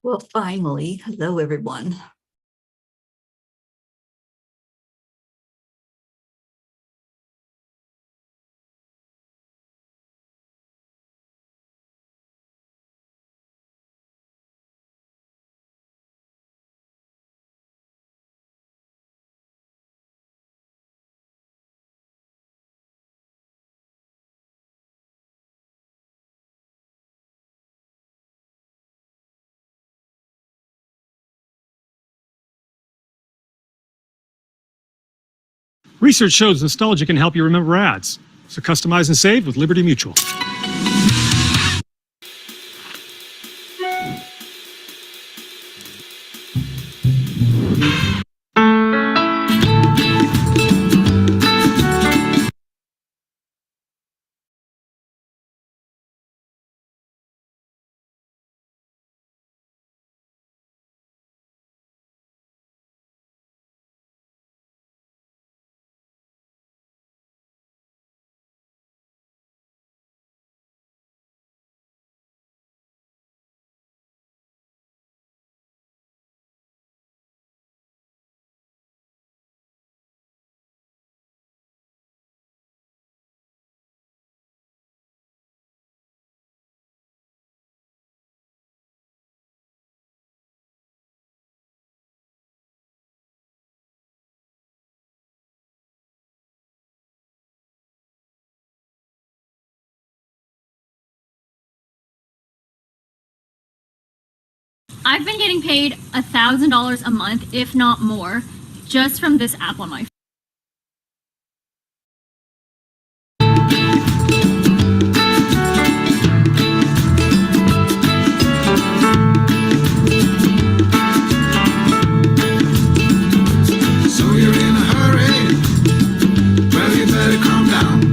Well, finally, hello, everyone. Research shows nostalgia can help you remember ads. So customize and save with Liberty Mutual. I've been getting paid $1,000 a month, if not more, just from this app on my phone. So you're in a hurry? Well, you better calm down.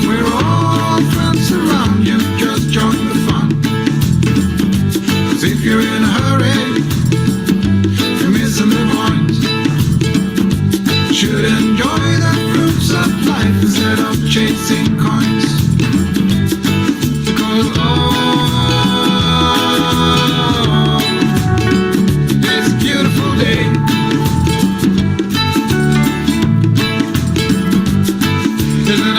We're all friends around you, just join the fun. 'Cause if you're in a hurry, you're missing the point. Should enjoy the fruits of life instead of chasing coins. Because it's a beautiful day. Isn't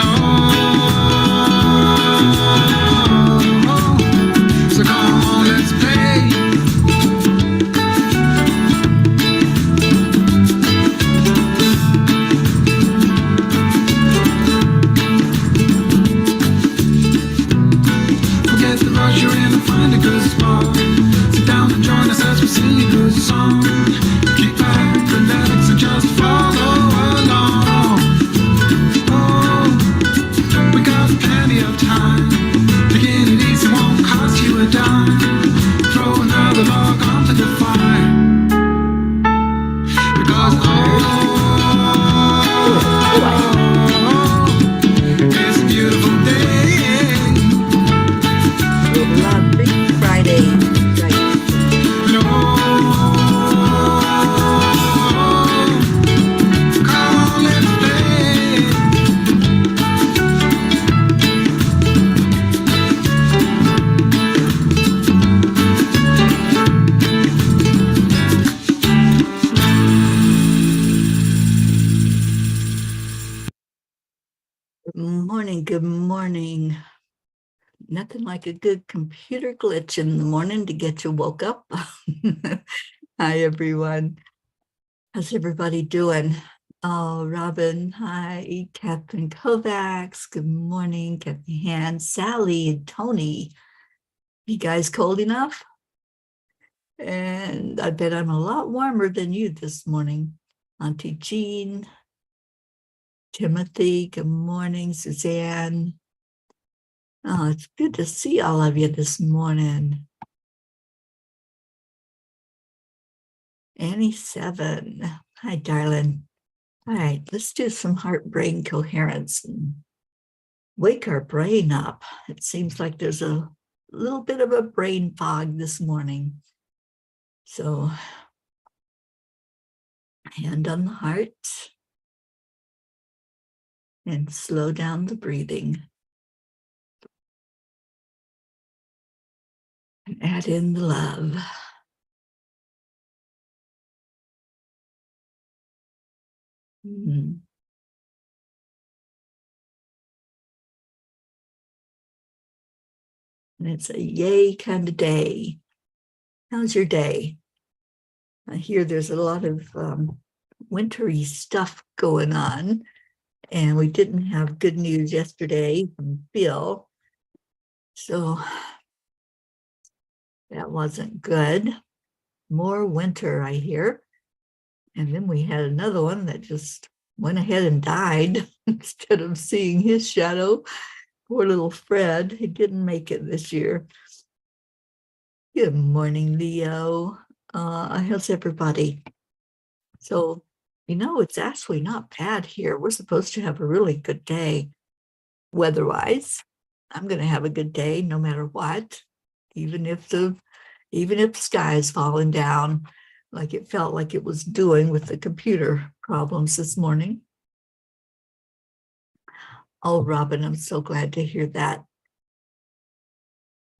so come on, let's play. Forget the rush, you're in and find a good spot. Sit down and join us as we sing a good song. Kick back, relax, and just follow along. Oh, we got plenty of time. Taking it easy won't cost you a dime. Throw another log onto the fire. Because it's a beautiful day. Lovely Friday. Right. And come on, let's play. Good morning. Good morning. Nothing like a good computer glitch in the morning to get you woke up. Hi, everyone. How's everybody doing? Oh, Robin, hi. Catherine Kovacs, good morning. Kathy Hand, Sally, and Tony. You guys cold enough? And I bet I'm a lot warmer than you this morning. Auntie Jean, Timothy, good morning. Suzanne. Oh, it's good to see all of you this morning. Annie 7. Hi, darling. All right, let's do some heart-brain coherence and wake our brain up. It seems like there's a little bit of a brain fog this morning. So, hand on the heart and slow down the breathing. And add in the love. Mm. And it's a yay kind of day. How's your day? I hear there's a lot of wintry stuff going on, and we didn't have good news yesterday from Bill. So that wasn't good. More winter, I hear. And then we had another one that just went ahead and died instead of seeing his shadow. Poor little Fred, he didn't make it this year. Good morning, Leo. How's everybody? So, it's actually not bad here. We're supposed to have a really good day weather-wise. I'm going to have a good day no matter what, even if the sky is falling down like it felt like it was doing with the computer problems this morning. Oh, Robin, I'm so glad to hear that.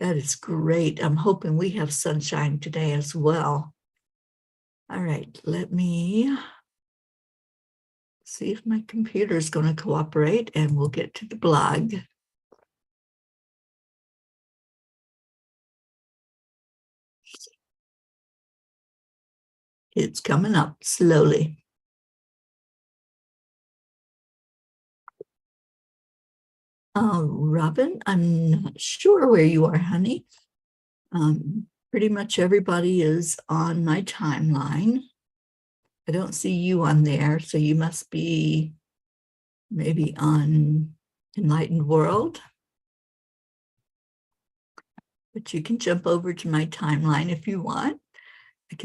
That is great. I'm hoping we have sunshine today as well. All right, let me see if my computer is going to cooperate, and we'll get to the blog. It's coming up slowly. Robin, I'm not sure where you are, honey. Pretty much everybody is on my timeline. I don't see you on there, so you must be maybe on Enlightened World. But you can jump over to my timeline if you want. I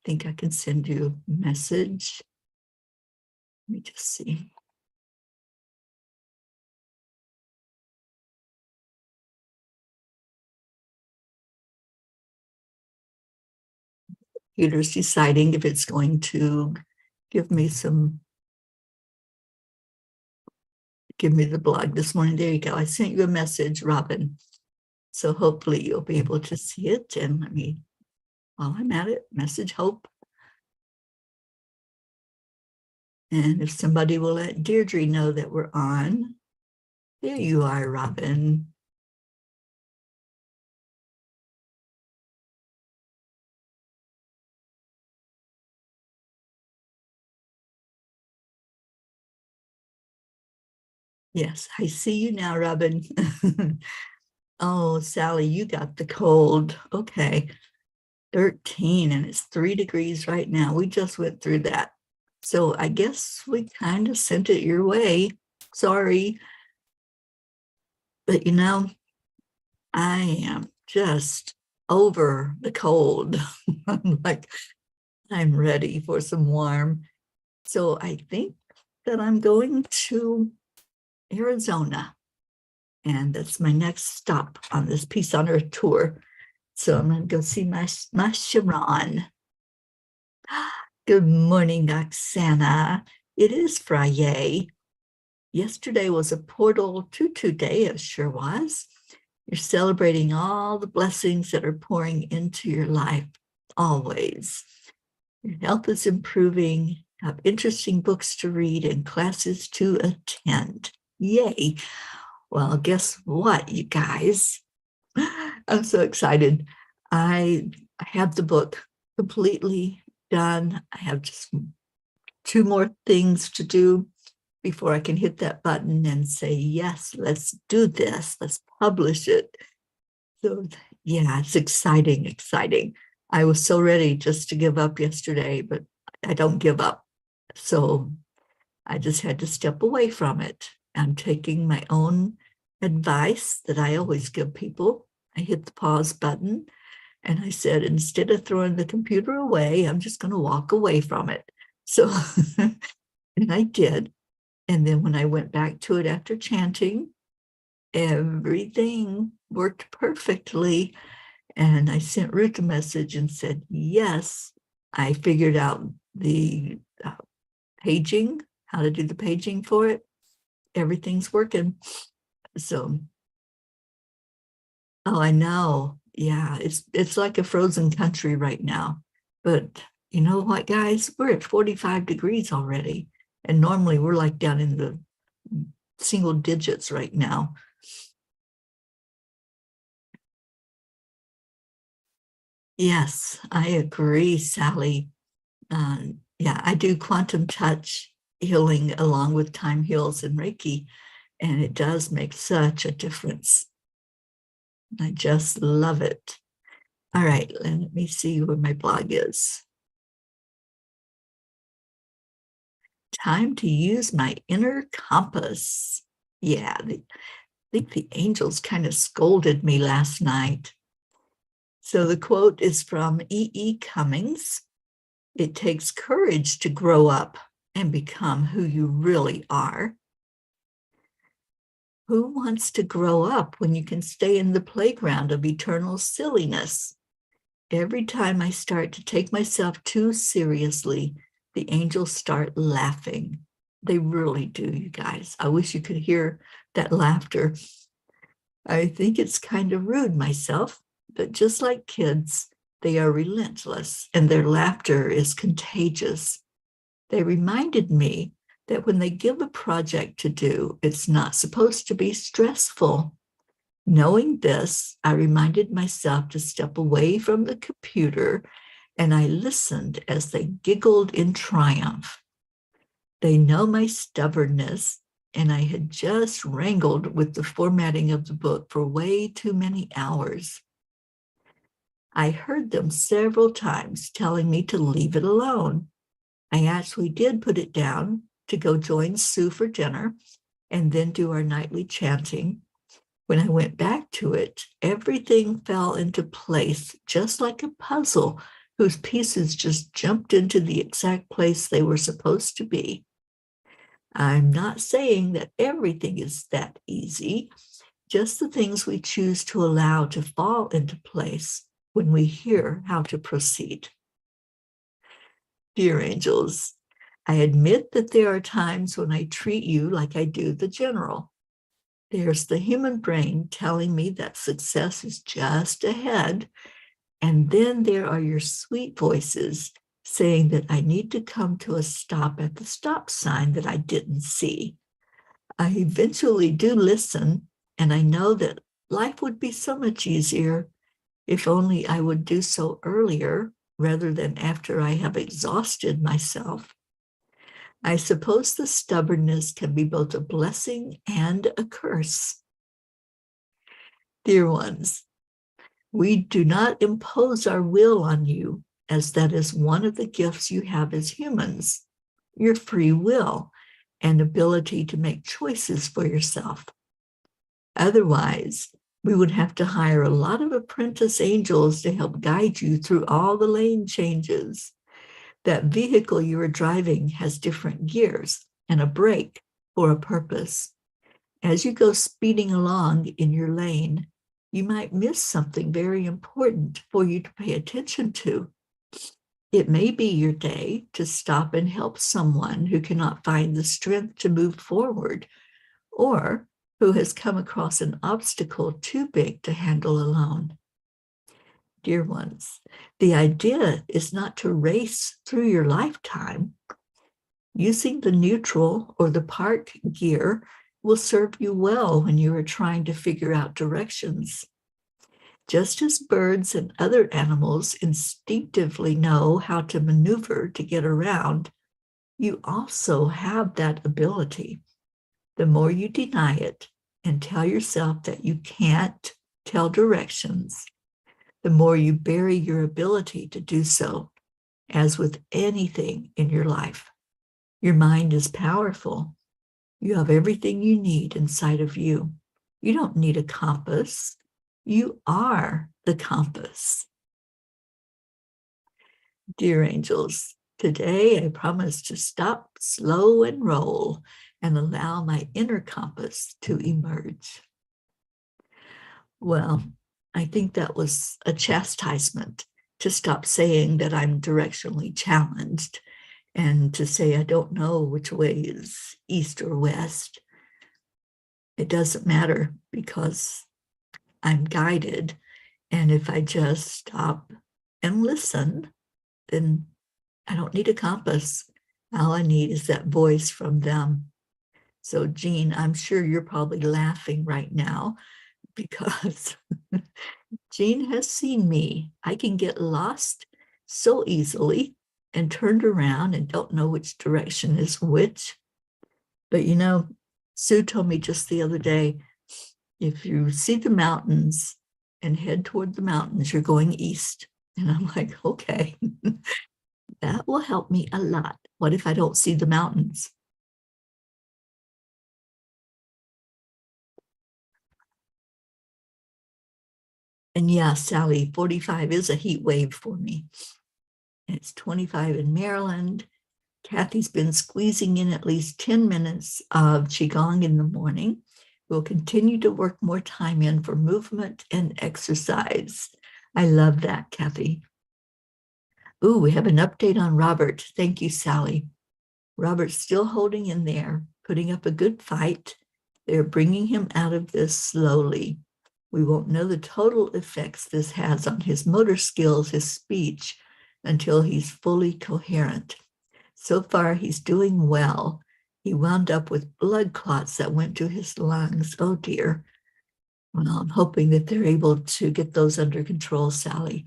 think I can send you a message. Let me just see. Computer's deciding if it's going to give me the blog this morning. There you go. I sent you a message, Robin. So hopefully you'll be able to see it. And while I'm at it, message Hope. And if somebody will let Deirdre know that we're on. There you are, Robin. Yes, I see you now, Robin. Oh, Sally, you got the cold. Okay. 13, and it's 3 degrees right now. We just went through that. So I guess we kind of sent it your way. Sorry. But I am just over the cold. I'm ready for some warm. So I think that I'm going to Arizona. And that's my next stop on this Peace on Earth tour. So I'm going to go see my Sharon. Good morning, Oksana. It is FriYay. Yesterday was a portal to today, it sure was. You're celebrating all the blessings that are pouring into your life, always. Your health is improving, have interesting books to read and classes to attend. Yay. Well, guess what, you guys? I'm so excited. I have the book completely done. I have just 2 more things to do before I can hit that button and say, yes, let's do this. Let's publish it. So yeah, it's exciting. I was so ready just to give up yesterday, but I don't give up. So I just had to step away from it. I'm taking my own advice that I always give people. I hit the pause button and I said, instead of throwing the computer away, I'm just going to walk away from it. So, and I did. And then when I went back to it after chanting, everything worked perfectly. And I sent Ruth a message and said, yes, I figured out the paging, how to do the paging for it. Everything's working. So Oh, I know. Yeah, it's like a frozen country right now. But you know what, guys? We're at 45 degrees already. And normally we're like down in the single digits right now. Yes, I agree, Sally. Yeah, I do quantum touch healing along with time heals and Reiki, and it does make such a difference. I just love it. All right, let me see where my blog is. Time to use my inner compass. Yeah, I think the angels kind of scolded me last night. So the quote is from E.E. Cummings. It takes courage to grow up and become who you really are. Who wants to grow up when you can stay in the playground of eternal silliness? Every time I start to take myself too seriously, the angels start laughing. They really do, you guys. I wish you could hear that laughter. I think it's kind of rude myself, but just like kids, they are relentless and their laughter is contagious. They reminded me that when they give a project to do, it's not supposed to be stressful. Knowing this, I reminded myself to step away from the computer and I listened as they giggled in triumph. They know my stubbornness, and I had just wrangled with the formatting of the book for way too many hours. I heard them several times telling me to leave it alone. I actually did put it down to go join Sue for dinner and then do our nightly chanting. When I went back to it, everything fell into place, just like a puzzle whose pieces just jumped into the exact place they were supposed to be. I'm not saying that everything is that easy, just the things we choose to allow to fall into place when we hear how to proceed. Dear angels, I admit that there are times when I treat you like I do the general. There's the human brain telling me that success is just ahead. And then there are your sweet voices saying that I need to come to a stop at the stop sign that I didn't see. I eventually do listen, and I know that life would be so much easier if only I would do so earlier rather than after I have exhausted myself. I suppose the stubbornness can be both a blessing and a curse. Dear ones, we do not impose our will on you, as that is one of the gifts you have as humans, your free will and ability to make choices for yourself. Otherwise, we would have to hire a lot of apprentice angels to help guide you through all the lane changes. That vehicle you are driving has different gears and a brake for a purpose. As you go speeding along in your lane, you might miss something very important for you to pay attention to. It may be your day to stop and help someone who cannot find the strength to move forward, or who has come across an obstacle too big to handle alone. Dear ones, the idea is not to race through your lifetime. Using the neutral or the park gear will serve you well when you are trying to figure out directions. Just as birds and other animals instinctively know how to maneuver to get around, you also have that ability. The more you deny it and tell yourself that you can't tell directions, the more you bury your ability to do so, as with anything in your life. Your mind is powerful. You have everything you need inside of you. You don't need a compass. You are the compass. Dear angels, today I promise to stop, slow, and roll and allow my inner compass to emerge. Well, I think that was a chastisement to stop saying that I'm directionally challenged and to say I don't know which way is east or west. It doesn't matter because I'm guided. And if I just stop and listen, then I don't need a compass. All I need is that voice from them. So, Jean, I'm sure you're probably laughing right now because Jean has seen me. I can get lost so easily and turned around and don't know which direction is which. But you know, Sue told me just the other day, if you see the mountains and head toward the mountains, you're going east. And I'm like, okay, that will help me a lot. What if I don't see the mountains? And yeah, Sally, 45 is a heat wave for me. It's 25 in Maryland. Kathy's been squeezing in at least 10 minutes of Qigong in the morning. We'll continue to work more time in for movement and exercise. I love that, Kathy. Ooh, we have an update on Robert. Thank you, Sally. Robert's still holding in there, putting up a good fight. They're bringing him out of this slowly. We won't know the total effects this has on his motor skills, his speech, until he's fully coherent. So far, he's doing well. He wound up with blood clots that went to his lungs. Oh, dear. Well, I'm hoping that they're able to get those under control, Sally.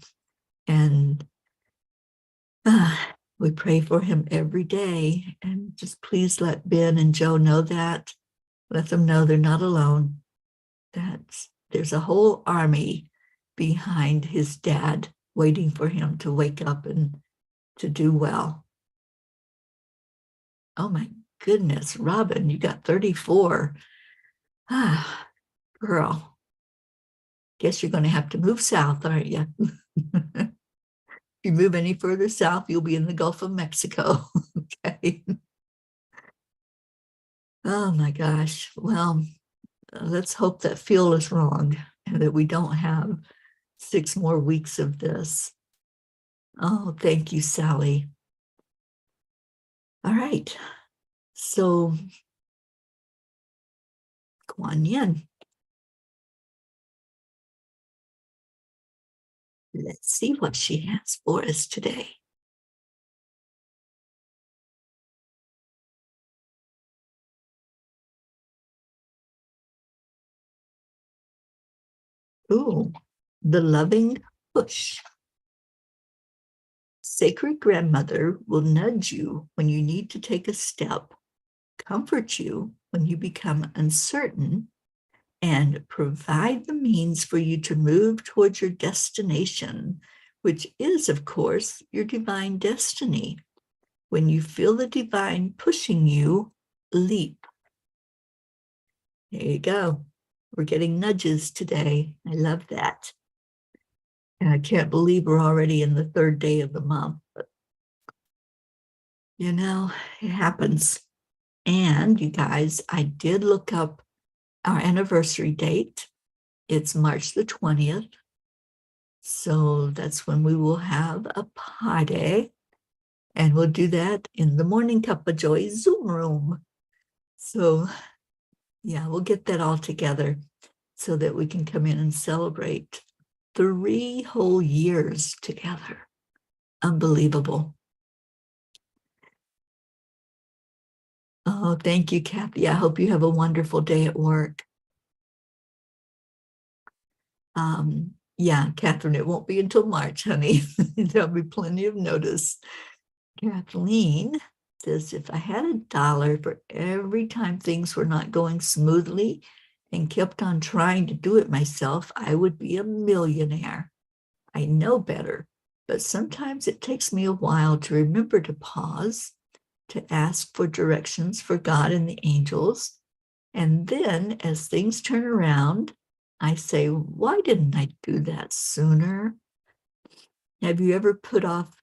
And we pray for him every day. And just please let Ben and Joe know that. Let them know they're not alone. That there's a whole army behind his dad waiting for him to wake up and to do well. Oh my goodness, Robin, you got 34. Ah, girl. Guess you're going to have to move south, aren't you? If you move any further south, you'll be in the Gulf of Mexico. Okay. Oh my gosh. Well, let's hope that Phil is wrong and that we don't have 6 more weeks of this. Oh, thank you, Sally. All right. So, Kuan Yin. Let's see what she has for us today. Ooh, the loving push. Sacred grandmother will nudge you when you need to take a step, comfort you when you become uncertain, and provide the means for you to move towards your destination, which is, of course, your divine destiny. When you feel the divine pushing you, leap. There you go. We're getting nudges today. I love that. And I can't believe we're already in the 3rd day of the month. But, you know, it happens. And you guys, I did look up our anniversary date. It's March the 20th. So that's when we will have a party. And we'll do that in the Morning Cuppa JoY Zoom room. So yeah, we'll get that all together so that we can come in and celebrate 3 whole years together. Unbelievable. Oh, thank you, Kathy. I hope you have a wonderful day at work. Yeah, Catherine, it won't be until March, honey. There'll be plenty of notice. Kathleen says, if I had $1 for every time things were not going smoothly and kept on trying to do it myself, I would be a millionaire. I know better, but sometimes it takes me a while to remember to pause, to ask for directions for God and the angels. And then as things turn around, I say, why didn't I do that sooner? Have you ever put off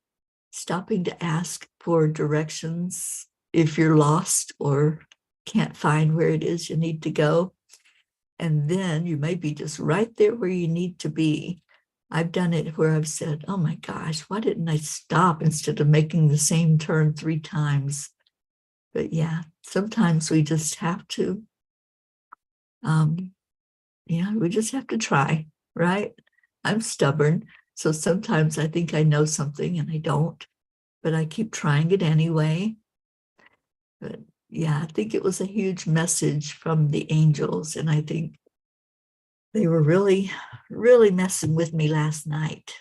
stopping to ask for directions if you're lost or can't find where it is you need to go? And then you may be just right there where you need to be. I've done it where I've said, oh my gosh, why didn't I stop instead of making the same turn 3 times? But yeah, sometimes we just have to Yeah, we just have to try, right? I'm stubborn. So sometimes I think I know something and I don't, but I keep trying it anyway. But yeah, I think it was a huge message from the angels. And I think they were really, really messing with me last night.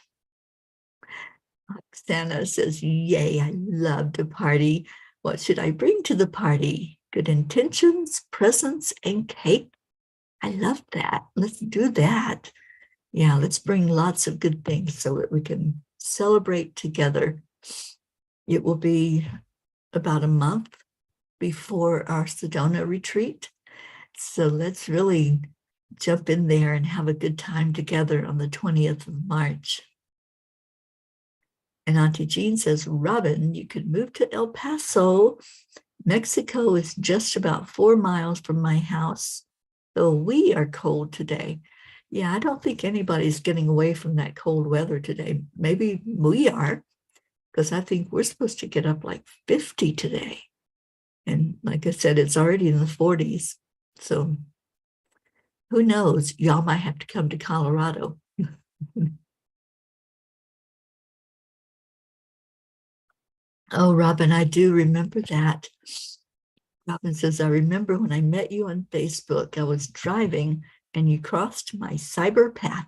Santa says, yay, I love to party. What should I bring to the party? Good intentions, presents, and cake. I love that. Let's do that. Yeah, let's bring lots of good things so that we can celebrate together. It will be about a month before our Sedona retreat. So let's really jump in there and have a good time together on the 20th of March. And Auntie Jean says, Robin, you could move to El Paso. Mexico is just about 4 miles from my house. So we are cold today. Yeah, I don't think anybody's getting away from that cold weather today. Maybe we are, because I think we're supposed to get up like 50 today. And like I said, it's already in the 40s. So who knows? Y'all might have to come to Colorado. Oh, Robin, I do remember that. Robin says, I remember when I met you on Facebook, I was driving and you crossed my cyber path.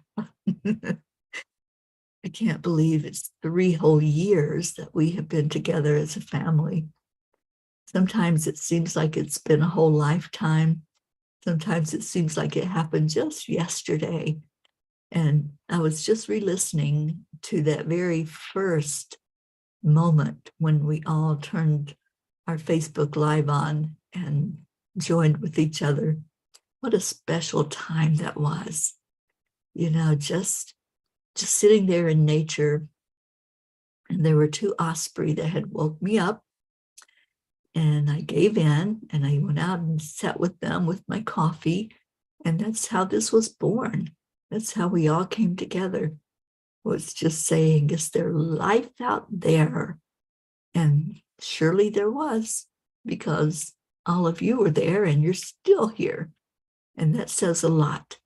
I can't believe it's 3 whole years that we have been together as a family. Sometimes it seems like it's been a whole lifetime. Sometimes it seems like it happened just yesterday. And I was just re-listening to that very first moment when we all turned our Facebook Live on and joined with each other. What a special time that was. You know, just sitting there in nature. And there were 2 osprey that had woke me up. And I gave in and I went out and sat with them with my coffee. And that's how this was born. That's how we all came together. Was just saying, is there life out there? And surely there was, because all of you were there and you're still here. And that says a lot.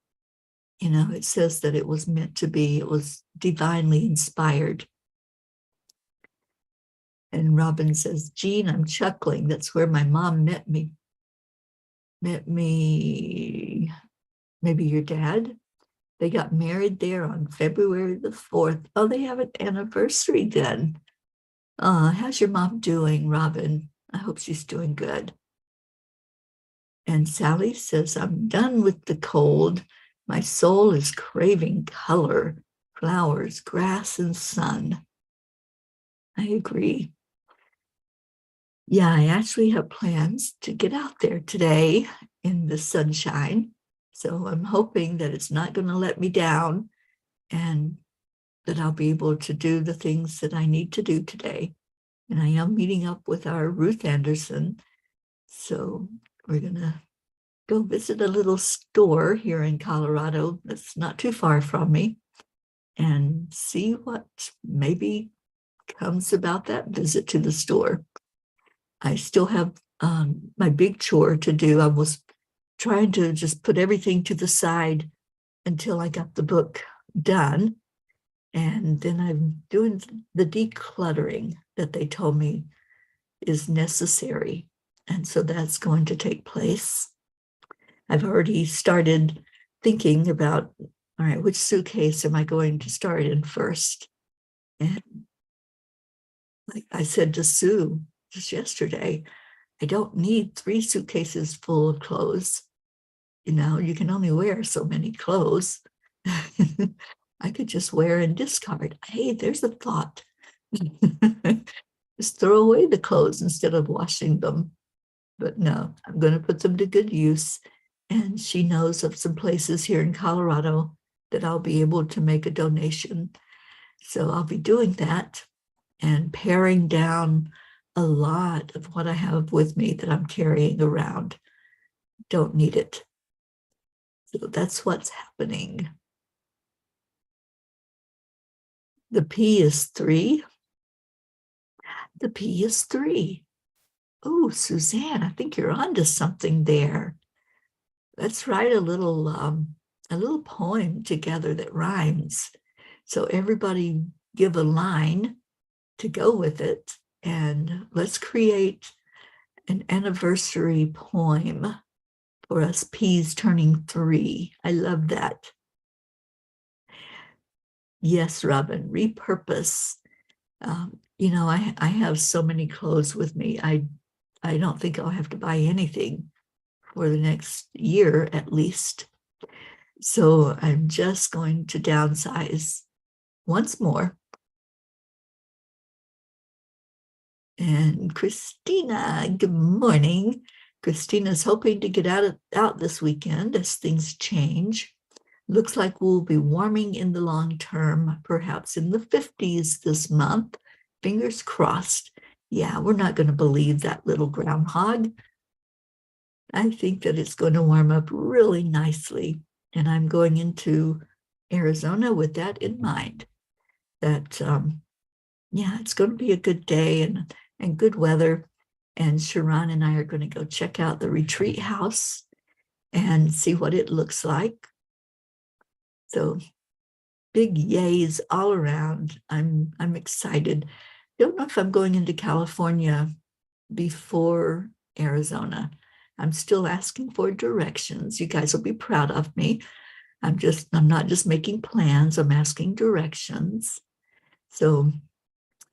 You know, it says that it was meant to be, it was divinely inspired. And Robin says, Jean, I'm chuckling. That's where my mom met me. Maybe your dad. They got married there on February the 4th. Oh, they have an anniversary then. How's your mom doing, Robin? I hope she's doing good. And Sally says, I'm done with the cold. My soul is craving color, flowers, grass, and sun. I agree. Yeah, I actually have plans to get out there today in the sunshine. So I'm hoping that it's not going to let me down and that I'll be able to do the things that I need to do today. And I am meeting up with our Ruth Anderson. So we're going to go visit a little store here in Colorado that's not too far from me and see what maybe comes about that visit to the store. I still have my big chore to do. I was trying to just put everything to the side until I got the book done. And then I'm doing the decluttering that they told me is necessary. And so that's going to take place. I've already started thinking about, all right, which suitcase am I going to start in first? And like I said to Sue just yesterday, I don't need 3 suitcases full of clothes. You know, you can only wear so many clothes. I could just wear and discard. Hey, there's a thought. Just throw away the clothes instead of washing them. But no, I'm going to put them to good use. And she knows of some places here in Colorado that I'll be able to make a donation. So I'll be doing that and paring down a lot of what I have with me that I'm carrying around. Don't need it. So that's what's happening. The P is 3. The P is 3. Oh, Suzanne, I think you're onto something there. Let's write a a little poem together that rhymes. So everybody give a line to go with it, and let's create an anniversary poem for us P's turning 3. I love that. Yes, Robin, repurpose. You know, I have so many clothes with me. I don't think I'll have to buy anything for the next year at least. So I'm just going to downsize once more. And Christina, good morning. Christina's hoping to get out this weekend as things change. Looks like we'll be warming in the long term, perhaps in the 50s this month. Fingers crossed. Yeah, we're not going to believe that little groundhog. I think that it's going to warm up really nicely. And I'm going into Arizona with that in mind. That, yeah, it's going to be a good day and good weather. And Sharon and I are going to go check out the retreat house and see what it looks like. So big yays all around. I'm excited. Don't know if I'm going into California before Arizona. I'm still asking for directions. You guys will be proud of me. I'm not just making plans, I'm asking directions. So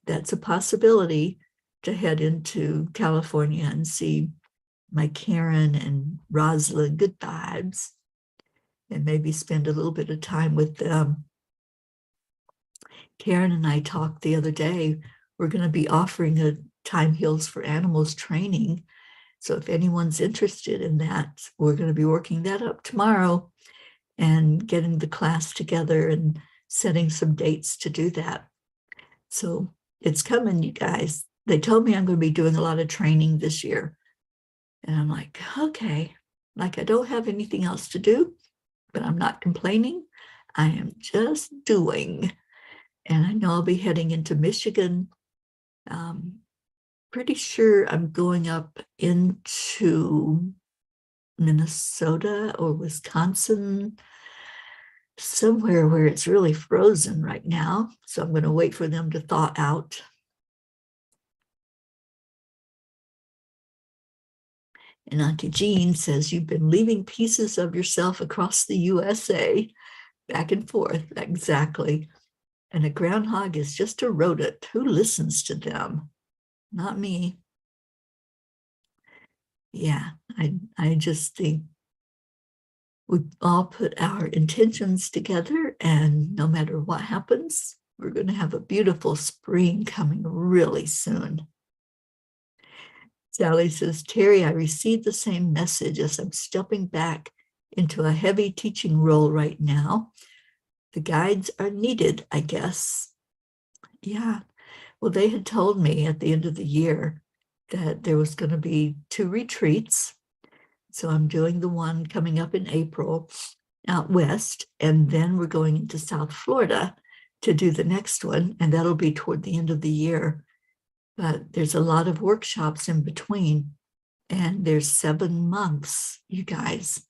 that's a possibility to head into California and see my Karen and Rosla good vibes and maybe spend a little bit of time with them. Karen and I talked the other day. We're going to be offering a Time Heals for Animals training. So if anyone's interested in that, we're going to be working that up tomorrow and getting the class together and setting some dates to do that. So it's coming, you guys. They told me I'm going to be doing a lot of training this year. And I'm like, okay, like I don't have anything else to do, but I'm not complaining. I am just doing. And I know I'll be heading into Michigan. Pretty sure I'm going up into Minnesota or Wisconsin, somewhere where it's really frozen right now. So I'm going to wait for them to thaw out. And Auntie Jean says, you've been leaving pieces of yourself across the USA, back and forth. Exactly. And a groundhog is just a rodent. Who listens to them? Not me. Yeah, I just think we all put our intentions together, and no matter what happens, we're going to have a beautiful spring coming really soon. Sally says, Teri, I received the same message as I'm stepping back into a heavy teaching role right now. The guides are needed, I guess. Yeah, well, they had told me at the end of the year that there was going to be 2 retreats. So I'm doing the one coming up in April out west, and then we're going into South Florida to do the next one, and that'll be toward the end of the year. But there's a lot of workshops in between, and there's 7 months, you guys.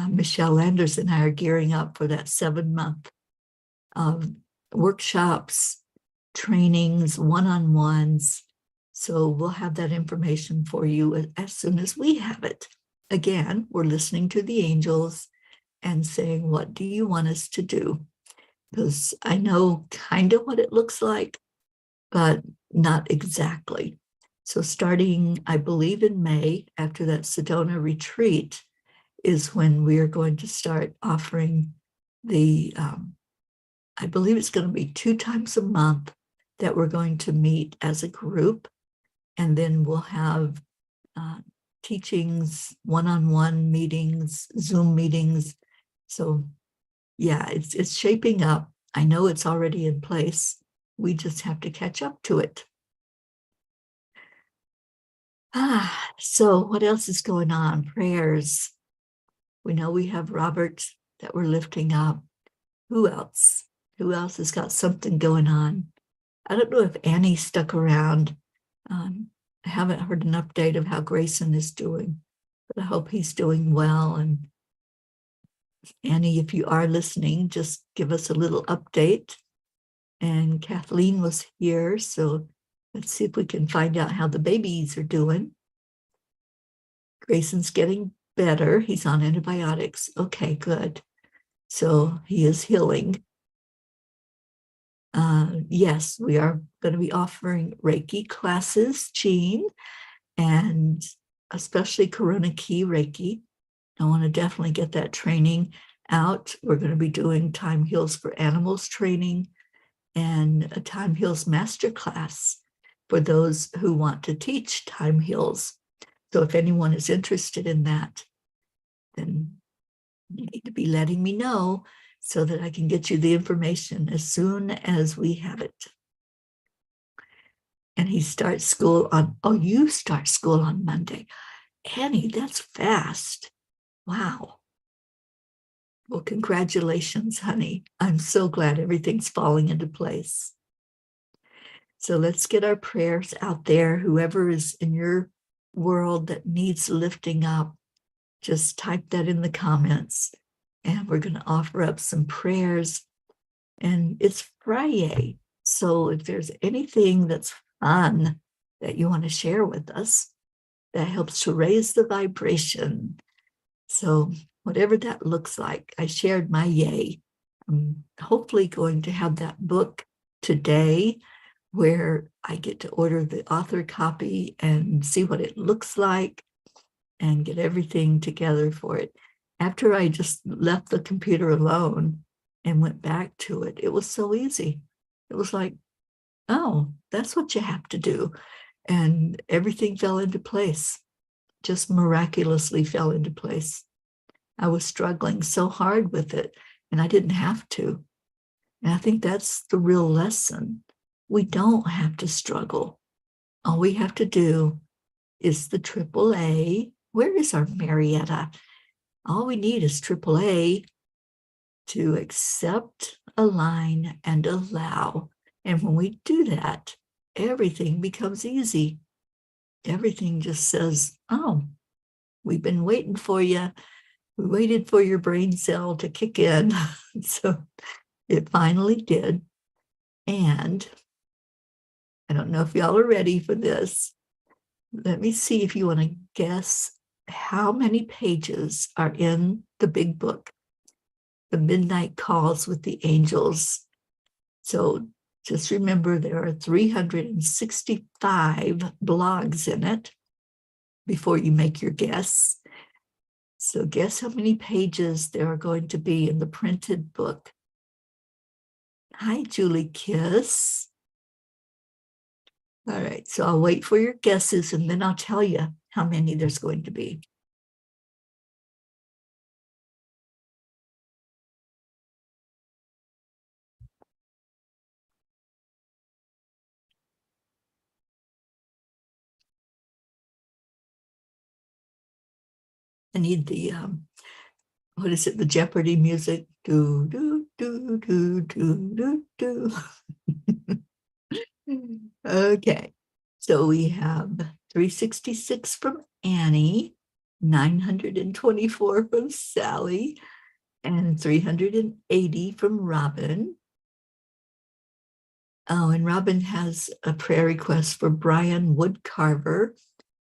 Michelle Landers and I are gearing up for that 7-month workshops, trainings, one-on-ones. So we'll have that information for you as soon as we have it. Again, we're listening to the angels and saying, what do you want us to do? Because I know kind of what it looks like, but not exactly. So starting, I believe in May, after that Sedona retreat, is when we are going to start offering the, I believe it's going to be 2 times a month that we're going to meet as a group. And then we'll have teachings, one-on-one meetings, Zoom meetings. So yeah, it's shaping up. I know it's already in place. We just have to catch up to it. So what else is going on? Prayers. We know we have Robert that we're lifting up. Who else? Who else has got something going on? I don't know if Annie stuck around. I haven't heard an update of how Grayson is doing, but I hope he's doing well. And Annie, if you are listening, just give us a little update. And Kathleen was here, so let's see if we can find out how the babies are doing. Grayson's getting better. He's on antibiotics. Okay, good. So he is healing. Yes, we are going to be offering Reiki classes, Jean, and especially Corona Key Reiki. I want to definitely get that training out. We're going to be doing Time Heals for Animals training and a Time Heals Masterclass for those who want to teach Time Heals. So if anyone is interested in that, then you need to be letting me know so that I can get you the information as soon as we have it. And he starts school on, oh, you start school on Monday. Annie, that's fast. Wow. Well, congratulations, honey. I'm so glad everything's falling into place. So let's get our prayers out there. Whoever is in your world that needs lifting up, just type that in the comments. And we're going to offer up some prayers. And it's FriYay. So if there's anything that's fun that you want to share with us, that helps to raise the vibration. So whatever that looks like, I shared my yay. I'm hopefully going to have that book today where I get to order the author copy and see what it looks like and get everything together for it. After I just left the computer alone and went back to it, it was so easy. It was like, oh, that's what you have to do. And everything fell into place, just miraculously fell into place. I was struggling so hard with it, and I didn't have to. And I think that's the real lesson. We don't have to struggle. All we have to do is the AAA. Where is our Marietta? All we need is AAA to accept, align, and allow. And when we do that, everything becomes easy. Everything just says, oh, we've been waiting for you. We waited for your brain cell to kick in. So it finally did. And I don't know if y'all are ready for this. Let me see if you want to guess how many pages are in the big book, The Midnight Calls with the Angels. So just remember there are 365 blogs in it before you make your guess. So guess how many pages there are going to be in the printed book. Hi, Julie Kiss. All right, so I'll wait for your guesses and then I'll tell you how many there's going to be. I need the, what is it, the Jeopardy music? Do, do, do, do, do, do, do. Okay, so we have 366 from Annie, 924 from Sally, and 380 from Robin. Oh, and Robin has a prayer request for Brian Woodcarver,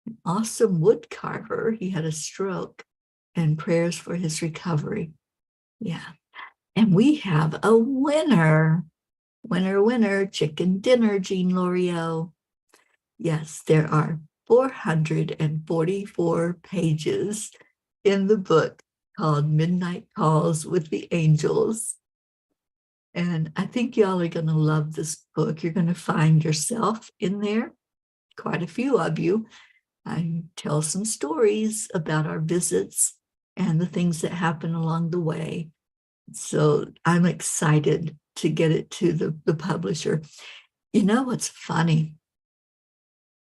an awesome wood carver. He had a stroke, and prayers for his recovery. Yeah. And we have a winner. Winner, winner, chicken dinner, Jean L'Oreal. Yes, there are 444 pages in the book called Midnight Calls with the Angels. And I think y'all are going to love this book. You're going to find yourself in there, quite a few of you. I tell some stories about our visits and the things that happen along the way. So I'm excited to get it to the publisher. You know what's funny?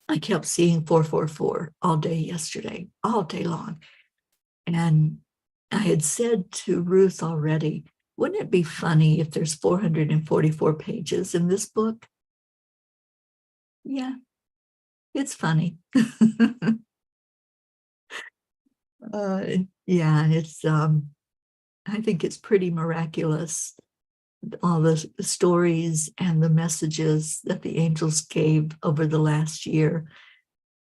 I kept seeing 444 all day yesterday, all day long. And I had said to Ruth already, wouldn't it be funny if there's 444 pages in this book? Yeah, it's funny. Yeah, it's I think it's pretty miraculous, all the stories and the messages that the angels gave over the last year.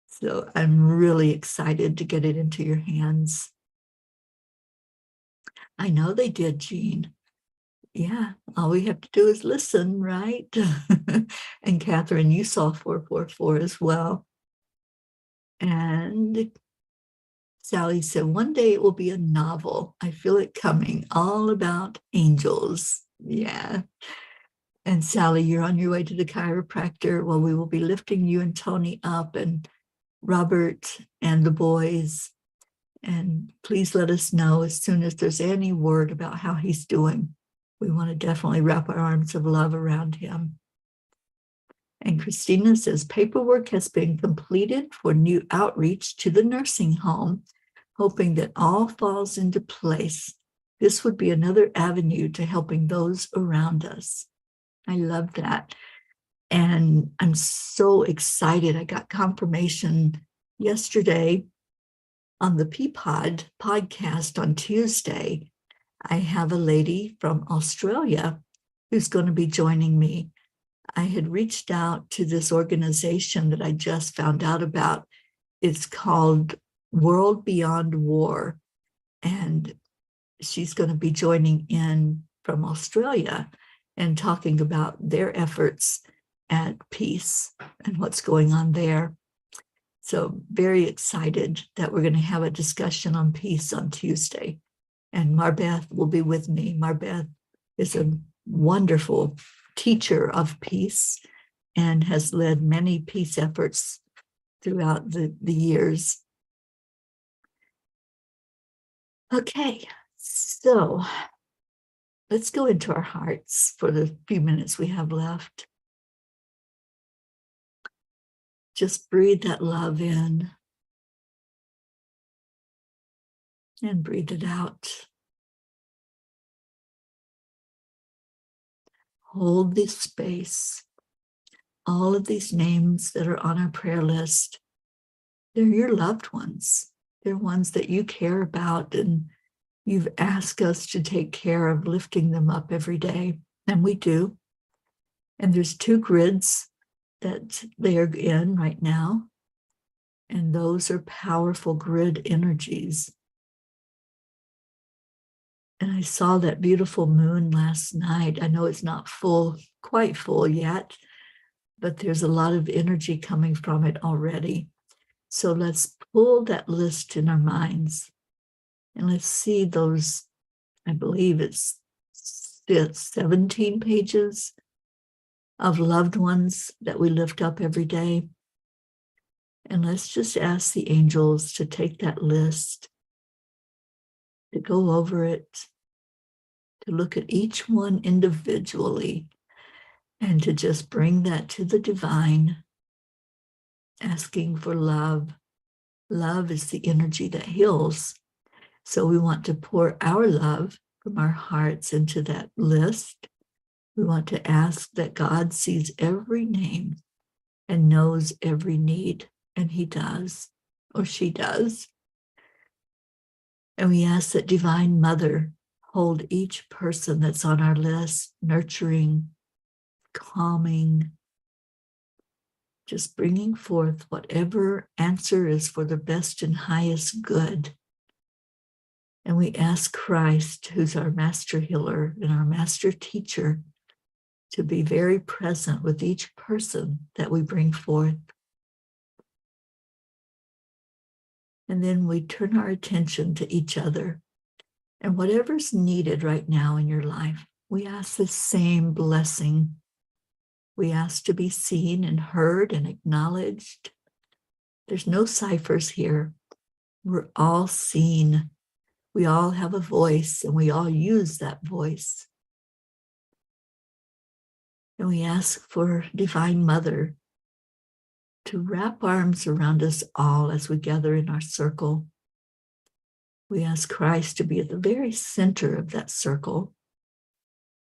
So I'm really excited to get it into your hands. I know they did, Jean. Yeah, all we have to do is listen, right? And Catherine, you saw 444 as well. And Sally said, one day it will be a novel. I feel it coming, all about angels. Yeah. And Sally, you're on your way to the chiropractor. Well, we will be lifting you and Tony up, and Robert and the boys. And please let us know as soon as there's any word about how he's doing. We want to definitely wrap our arms of love around him. And Christina says, paperwork has been completed for new outreach to the nursing home, hoping that all falls into place. This would be another avenue to helping those around us. I love that. And I'm so excited. I got confirmation yesterday on the Peapod podcast on Tuesday. I have a lady from Australia who's going to be joining me. I had reached out to this organization that I just found out about. It's called World Beyond War. And she's going to be joining in from Australia and talking about their efforts at peace and what's going on there. So very excited that we're going to have a discussion on peace on Tuesday. And Marbeth will be with me. Marbeth is a wonderful teacher of peace and has led many peace efforts throughout the years. Okay, so let's go into our hearts for the few minutes we have left. Just breathe that love in and breathe it out. Hold this space. All of these names that are on our prayer list, they're your loved ones. They're ones that you care about, and you've asked us to take care of lifting them up every day, and we do. And there's 2 grids that they are in right now, and those are powerful grid energies. And I saw that beautiful moon last night. I know it's not quite full yet, but there's a lot of energy coming from it already. So let's pull that list in our minds and let's see those, I believe it's 17 pages of loved ones that we lift up every day. And let's just ask the angels to take that list, to go over it, to look at each one individually, and to just bring that to the divine, asking for love. Love is the energy that heals. So we want to pour our love from our hearts into that list. We want to ask that God sees every name and knows every need, and he does, or she does. And we ask that Divine Mother hold each person that's on our list, nurturing, calming, just bringing forth whatever answer is for the best and highest good. And we ask Christ, who's our master healer and our master teacher, to be very present with each person that we bring forth. And then we turn our attention to each other. And whatever's needed right now in your life, we ask the same blessing. We ask to be seen and heard and acknowledged. There's no ciphers here. We're all seen. We all have a voice, and we all use that voice. And we ask for Divine Mother to wrap arms around us all as we gather in our circle. We ask Christ to be at the very center of that circle,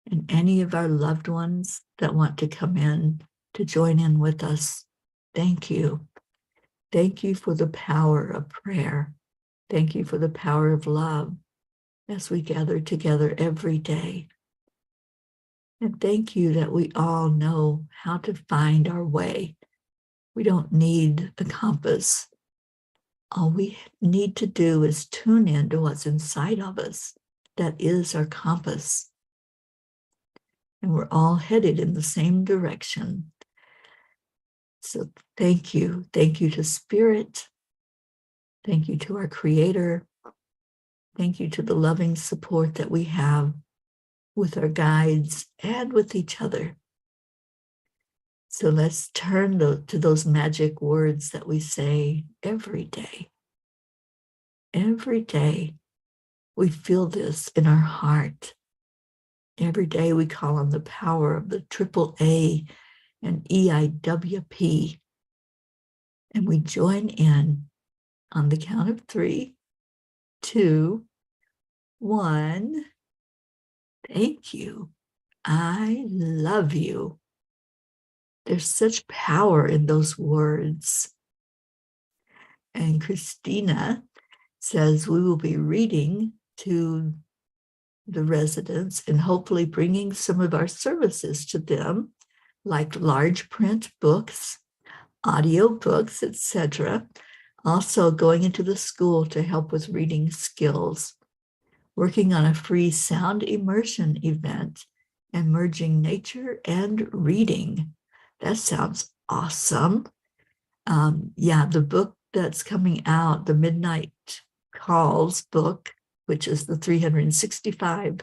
and any of our loved ones that want to come in to join in with us. Thank you. Thank you for the power of prayer. Thank you for the power of love. as we gather together every day. And thank you that we all know how to find our way. We don't need a compass. All we need to do is tune in to what's inside of us. That is our compass. And we're all headed in the same direction. So thank you. Thank you to Spirit. Thank you to our Creator. Thank you to the loving support that we have with our guides and with each other. So let's turn to those magic words that we say every day. Every day we feel this in our heart. Every day we call on the power of the AAA and EIWP. And we join in on the count of 3, 2, 1. Thank you. I love you. There's such power in those words. And Christina says we will be reading to the residents and hopefully bringing some of our services to them, like large print books, audio books, etc. Also going into the school to help with reading skills, working on a free sound immersion event, and merging nature and reading. That sounds awesome. The book that's coming out, the Midnight Calls book, which is the 365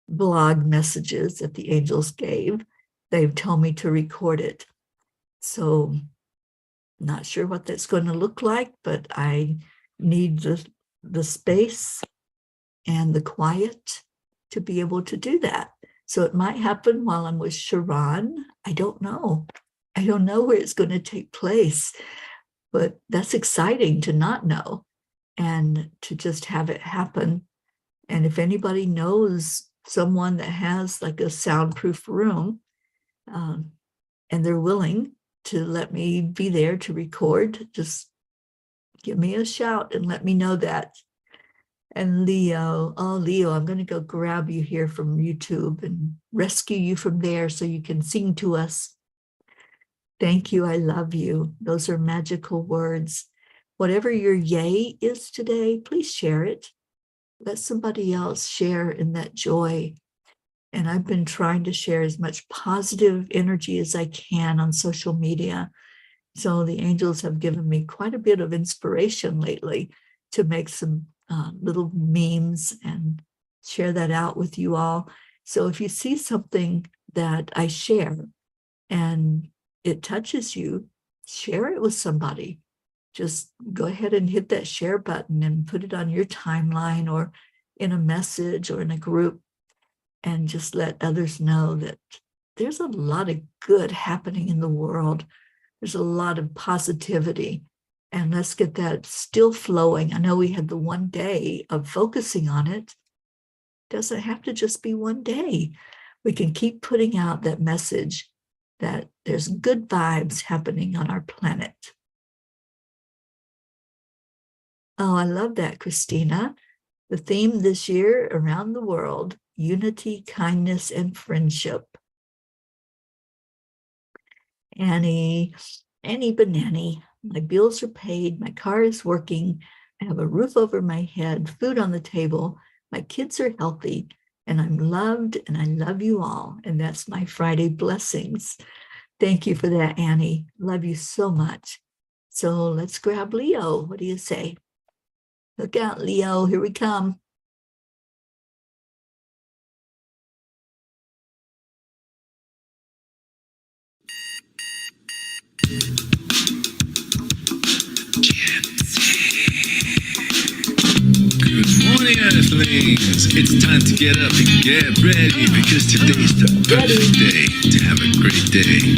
blog messages that the angels gave, they've told me to record it. So not sure what that's going to look like, but I need the space and the quiet to be able to do that. So it might happen while I'm with Sharon. I don't know. I don't know where it's going to take place, but that's exciting to not know and to just have it happen. And if anybody knows someone that has like a soundproof room and they're willing to let me be there to record, just give me a shout and let me know that. And Leo, I'm going to go grab you here from YouTube and rescue you from there so you can sing to us. Thank you. I love you. Those are magical words. Whatever your yay is today, please share it. Let somebody else share in that joy. And I've been trying to share as much positive energy as I can on social media. So the angels have given me quite a bit of inspiration lately to make some little memes and share that out with you all. So if you see something that I share and it touches you, share it with somebody. Just go ahead and hit that share button and put it on your timeline or in a message or in a group, and just let others know that there's a lot of good happening in the world. There's a lot of positivity. And let's get that still flowing. I know we had the one day of focusing on it. Doesn't have to just be one day. We can keep putting out that message that there's good vibes happening on our planet. Oh, I love that, Christina. The theme this year around the world, unity, kindness, and friendship. Annie Banani. My bills are paid, my car is working, I have a roof over my head, food on the table, my kids are healthy, and I'm loved, and I love you all. And that's my Friday blessings. Thank you for that, Annie. Love you so much. So let's grab Leo. What do you say? Look out, Leo. Here we come. Good morning, Earthlings. It's time to get up and get ready because today's the perfect day to have a great day.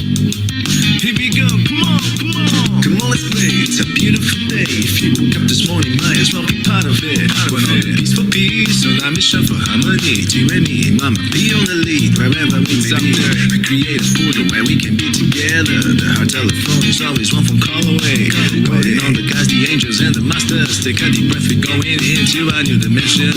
Here we go. Come on, come on. Come on, let's play. It's a beautiful day. If you woke up this morning, might as well be part of it. One on the peace for peace, on our mission for harmony. You and me, mama, be on the lead. Wherever we up there, we create a portal where we can be together. The heart telephone is always one phone call away. Calling on the guys, the angels and the masters. Take a deep breath, we're going into a new dimension.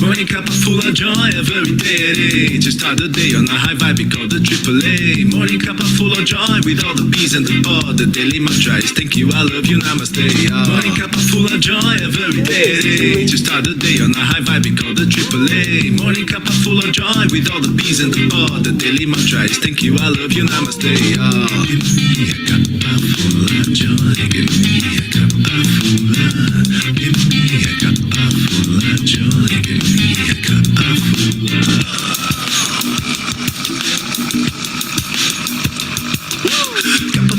Morning cup full of joy every day. Just start the day on a high vibe, we call the AAA. Morning cup full of joy with all the bees and the pod. The daily mantra is thank you, I love you, namaste. Morning cup full of joy every day. Just start the day on a high vibe, we call the AAA. Morning cup full of joy with all the bees and the pod. The daily mantra is thank you, I love you, namaste. Give me a cup full of joy. Give me a cup full of. Give me a cup full of joy. Give me a cup full of.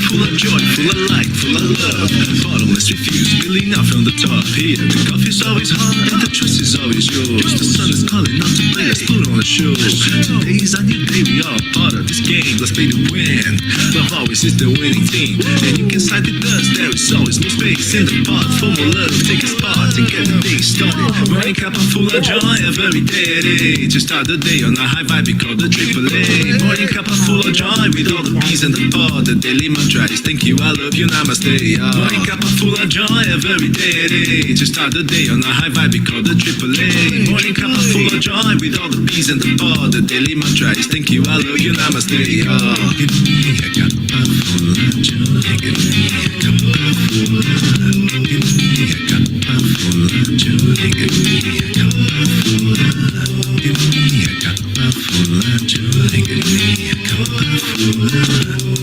Full of joy, full of light, full of love. Bottomless refuse, spilling out from the top. Here, the coffee's always hot and the trust is always yours. The sun is calling out to play, let's put on a show. Today is a new day, we are part of this game. Let's play to win. Love always is the winning team. And you can side with us, there is always no space in the pot. For more love, take a spot and get the day started. Running cup full of joy every day. Just start the day on a high vibe, we call the AAA. Morning cup full of joy with all the bees and the pod. The daily mantra is thank you, I love you, namaste. Morning cup full of joy every day. Just start the day on a high vibe, we call the AAA. Morning cup full of joy with all the bees and the pod. The daily mantra is thank you, I love you, namaste. Give me a cup full of joy. Give me a cup full of. Give me a cup full of joy. Give me a cup full of. Give me a cup full of joy. Give me a cup full of.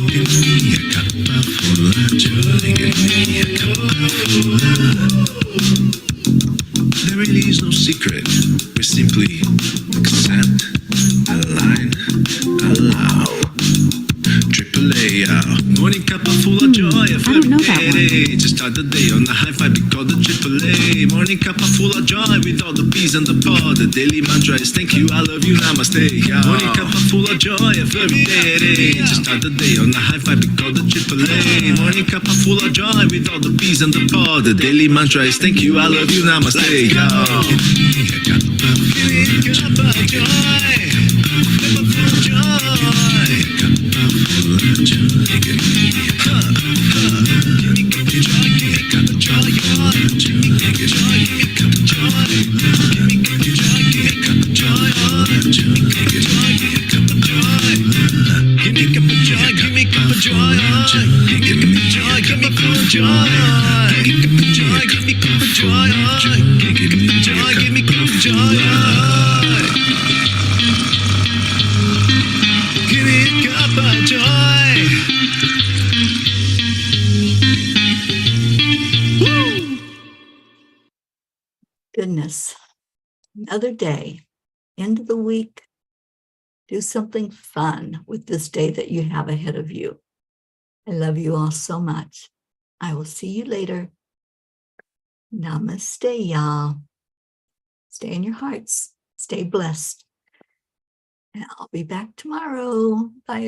Give me a cup full of joy. Give me a cup full of. There really is no secret. We simply accept, align, allow. AAA, morning cup full of joy every day. Just start the day on a high vibe, we call the AAA. Morning cup full of joy with all the bees and the pod. The daily mantra is thank you, I love you, namaste. Morning cup full of joy every day. Just start the day on a high vibe, we call the AAA. Morning cup full of joy with all the bees and the pod. The daily mantra is thank you, I love you, namaste. Give me a cup of joy. Cup of joy. Full of joy, give me a cup. Give me a cup of joy, give me a cup of joy. Give me a cup of joy, give me a cup of joy. Give me a cup of joy, give me a cup of joy. Give me a cup of joy, give me a cup of joy. Give me a cup of joy, give me a cup of joy. Give me a cup of joy, give me a cup of joy. Give me a cup of joy, give me a cup of joy. Give me a cup of joy. Woo! Goodness. Another day, end of the week. Do something fun with this day that you have ahead of you. I love you all so much. I will see you later. Namaste, y'all. Stay in your hearts. Stay blessed. And I'll be back tomorrow. Bye.